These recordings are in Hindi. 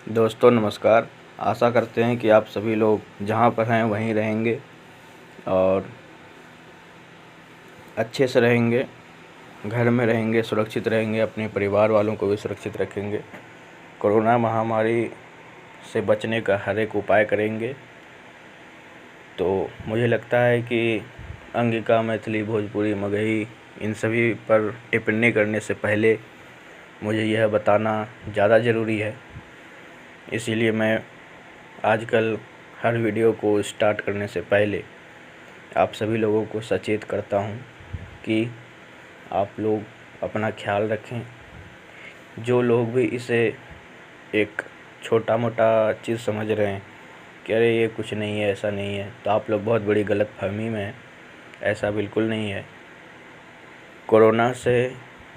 दोस्तों नमस्कार। आशा करते हैं कि आप सभी लोग जहाँ पर हैं वहीं रहेंगे और अच्छे से रहेंगे, घर में रहेंगे, सुरक्षित रहेंगे, अपने परिवार वालों को भी सुरक्षित रखेंगे। कोरोना महामारी से बचने का हर एक उपाय करेंगे। तो मुझे लगता है कि अंगिका, मैथिली, भोजपुरी, मगही इन सभी पर टिप्पणी करने से पहले मुझे यह बताना ज़्यादा ज़रूरी है। इसीलिए मैं आजकल हर वीडियो को स्टार्ट करने से पहले आप सभी लोगों को सचेत करता हूँ कि आप लोग अपना ख्याल रखें। जो लोग भी इसे एक छोटा मोटा चीज़ समझ रहे हैं कि अरे ये कुछ नहीं है, ऐसा नहीं है, तो आप लोग बहुत बड़ी गलतफहमी में हैं। ऐसा बिल्कुल नहीं है। कोरोना से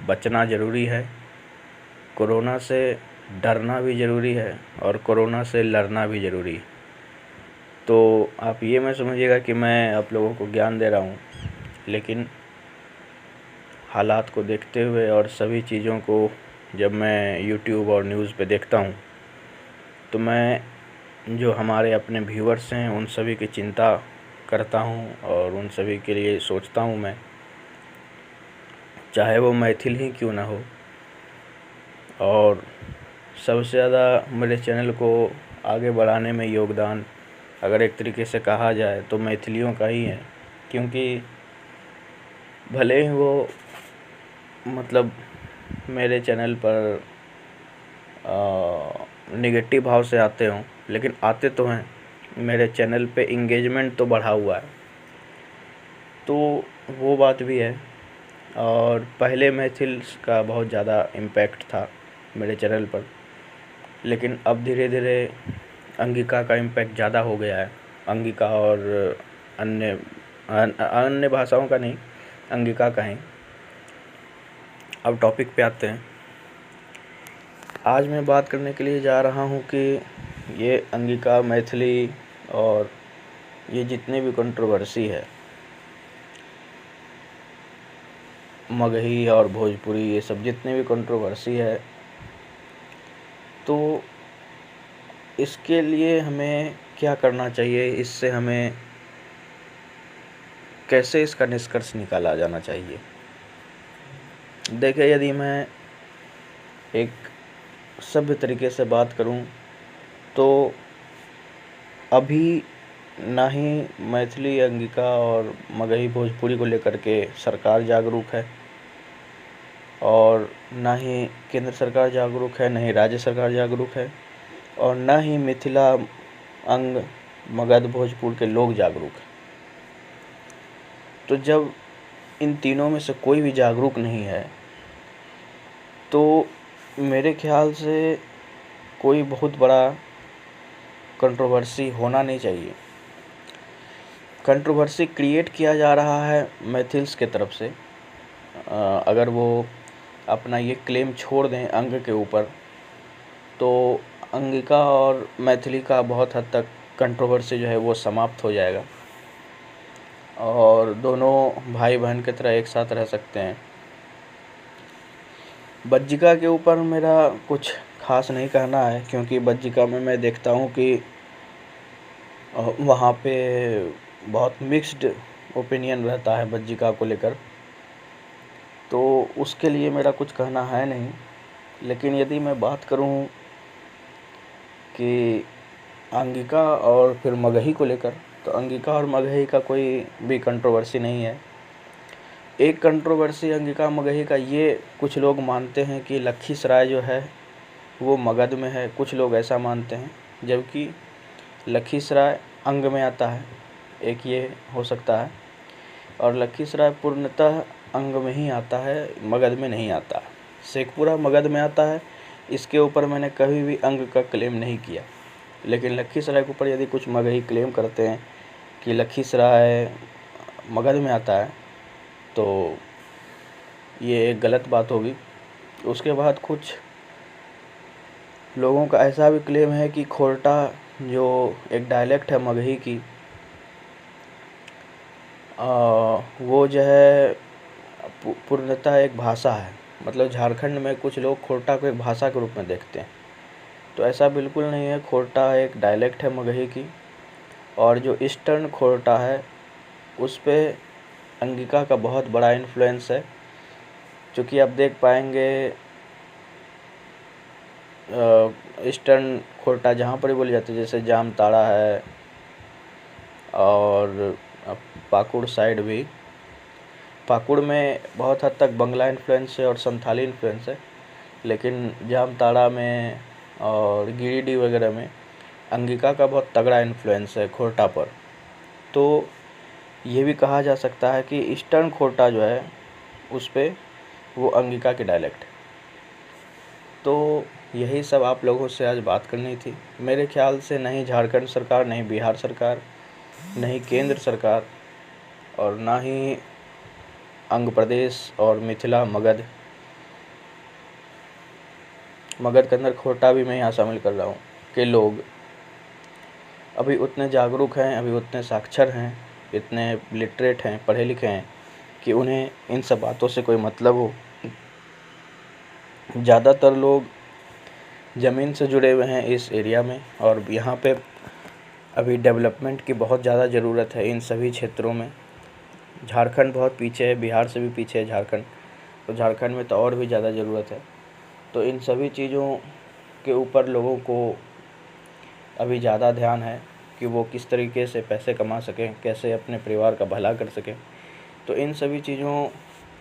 बचना ज़रूरी है, कोरोना से डरना भी ज़रूरी है और कोरोना से लड़ना भी ज़रूरी है। तो आप ये मत समझिएगा कि मैं आप लोगों को ज्ञान दे रहा हूँ, लेकिन हालात को देखते हुए और सभी चीज़ों को जब मैं यूट्यूब और न्यूज़ पे देखता हूँ तो मैं जो हमारे अपने व्यूअर्स हैं उन सभी की चिंता करता हूँ और उन सभी के लिए सोचता हूँ मैं, चाहे वो मैथिल ही क्यों ना हो। और सबसे ज़्यादा मेरे चैनल को आगे बढ़ाने में योगदान अगर एक तरीके से कहा जाए तो मैथिलियों का ही है, क्योंकि भले ही वो मतलब मेरे चैनल पर नेगेटिव भाव से आते हों, लेकिन आते तो हैं। मेरे चैनल पे इंगेजमेंट तो बढ़ा हुआ है, तो वो बात भी है। और पहले मैथिल्स का बहुत ज़्यादा इम्पैक्ट था मेरे चैनल पर, लेकिन अब धीरे धीरे अंगिका का इम्पैक्ट ज़्यादा हो गया है। अंगिका और अन्य भाषाओं का नहीं, अंगिका का ही। अब टॉपिक पे आते हैं। आज मैं बात करने के लिए जा रहा हूँ कि ये अंगिका, मैथिली और ये जितने भी कंट्रोवर्सी है, मगही और भोजपुरी, ये सब जितने भी कंट्रोवर्सी है, तो इसके लिए हमें क्या करना चाहिए, इससे हमें कैसे इसका निष्कर्ष निकाला जाना चाहिए। देखिए, यदि मैं एक सभ्य तरीके से बात करूं तो अभी ना ही मैथिली, अंगिका और मगही, भोजपुरी को लेकर के सरकार जागरूक है और ना ही केंद्र सरकार जागरूक है, ना ही राज्य सरकार जागरूक है और ना ही मिथिला, अंग, मगध, भोजपुर के लोग जागरूक हैं। तो जब इन तीनों में से कोई भी जागरूक नहीं है तो मेरे ख्याल से कोई बहुत बड़ा कंट्रोवर्सी होना नहीं चाहिए। कंट्रोवर्सी क्रिएट किया जा रहा है मैथिल्स के तरफ से। अगर वो अपना ये क्लेम छोड़ दें अंग के ऊपर तो अंगिका और मैथिली का बहुत हद तक कंट्रोवर्सी जो है वो समाप्त हो जाएगा और दोनों भाई बहन की तरह एक साथ रह सकते हैं। बज्जिका के ऊपर मेरा कुछ खास नहीं कहना है, क्योंकि बज्जिका में मैं देखता हूँ कि वहाँ पे बहुत मिक्स्ड ओपिनियन रहता है बज्जिका को लेकर, तो उसके लिए मेरा कुछ कहना है नहीं। लेकिन यदि मैं बात करूँ कि अंगिका और फिर मगही को लेकर, तो अंगिका और मगही का कोई भी कंट्रोवर्सी नहीं है। एक कंट्रोवर्सी अंगिका मगही का ये कुछ लोग मानते हैं कि लखीसराय जो है वो मगध में है, कुछ लोग ऐसा मानते हैं, जबकि लखीसराय अंग में आता है, एक ये हो सकता है। और लखीसराय पूर्णतः अंग में ही आता है, मगध में नहीं आता है। शेखपुरा मगध में आता है, इसके ऊपर मैंने कभी भी अंग का क्लेम नहीं किया। लेकिन लखीसराय के ऊपर यदि कुछ मगही क्लेम करते हैं कि लखीसराय मगध में आता है तो ये एक गलत बात होगी। उसके बाद कुछ लोगों का ऐसा भी क्लेम है कि खोरटा जो एक डायलेक्ट है मगही की, वो जो है पूर्णतः एक भाषा है। मतलब झारखंड में कुछ लोग खोरटा को एक भाषा के रूप में देखते हैं। तो ऐसा बिल्कुल नहीं है। खोरठा एक डायलेक्ट है मगही की, और जो ईस्टर्न खोरठा है उस पे अंगिका का बहुत बड़ा इन्फ्लुएंस है। क्योंकि आप देख पाएंगे ईस्टर्न खोरठा जहाँ पर भी बोली जाती है, जैसे जामताड़ा है और पाकुड़ साइड भी, पाकुड़ में बहुत हद तक बंगला इन्फ्लुएंस है और संथाली इन्फ्लुएंस है, लेकिन जामताड़ा में और गिरिडीह वगैरह में अंगिका का बहुत तगड़ा इन्फ्लुएंस है खोरठा पर। तो ये भी कहा जा सकता है कि ईस्टर्न खोरठा जो है उस पे वो अंगिका की डायलेक्ट है। तो यही सब आप लोगों से आज बात करनी थी। मेरे ख्याल से नहीं झारखंड सरकार, नहीं बिहार सरकार, नहीं केंद्र सरकार, और ना ही अंग प्रदेश और मिथिला मगध के अंदर खोरठा भी मैं यहाँ शामिल कर रहा हूँ कि लोग अभी उतने जागरूक हैं, अभी उतने साक्षर हैं, इतने लिटरेट हैं, पढ़े लिखे हैं कि उन्हें इन सब बातों से कोई मतलब हो। ज़्यादातर लोग ज़मीन से जुड़े हुए हैं इस एरिया में, और यहाँ पे अभी डेवलपमेंट की बहुत ज़्यादा ज़रूरत है इन सभी क्षेत्रों में। झारखंड बहुत पीछे है, बिहार से भी पीछे है झारखंड, तो झारखंड में तो और भी ज़्यादा ज़रूरत है। तो इन सभी चीज़ों के ऊपर लोगों को अभी ज़्यादा ध्यान है कि वो किस तरीके से पैसे कमा सकें, कैसे अपने परिवार का भला कर सकें। तो इन सभी चीज़ों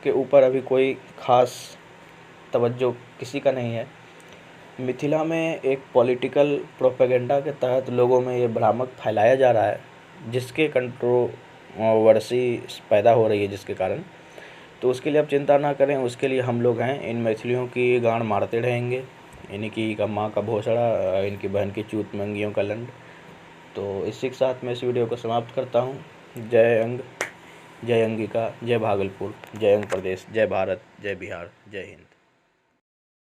के ऊपर अभी कोई ख़ास तवज्जो किसी का नहीं है। मिथिला में एक पॉलिटिकल प्रोपेगेंडा के तहत लोगों में ये भ्रामक फैलाया जा रहा है, जिसके कंट्रोवर्सी पैदा हो रही है जिसके कारण। तो उसके लिए आप चिंता ना करें, उसके लिए हम लोग हैं। इन मैथिलियों की गांड मारते रहेंगे, इनकी का माँ का भोसड़ा, इनकी बहन की चूत मंगियों का लंड। तो इसी के साथ मैं इस वीडियो को समाप्त करता हूँ। जय अंग, जय अंगिका, जय भागलपुर, जय अंग प्रदेश, जय भारत, जय बिहार, जय हिंद।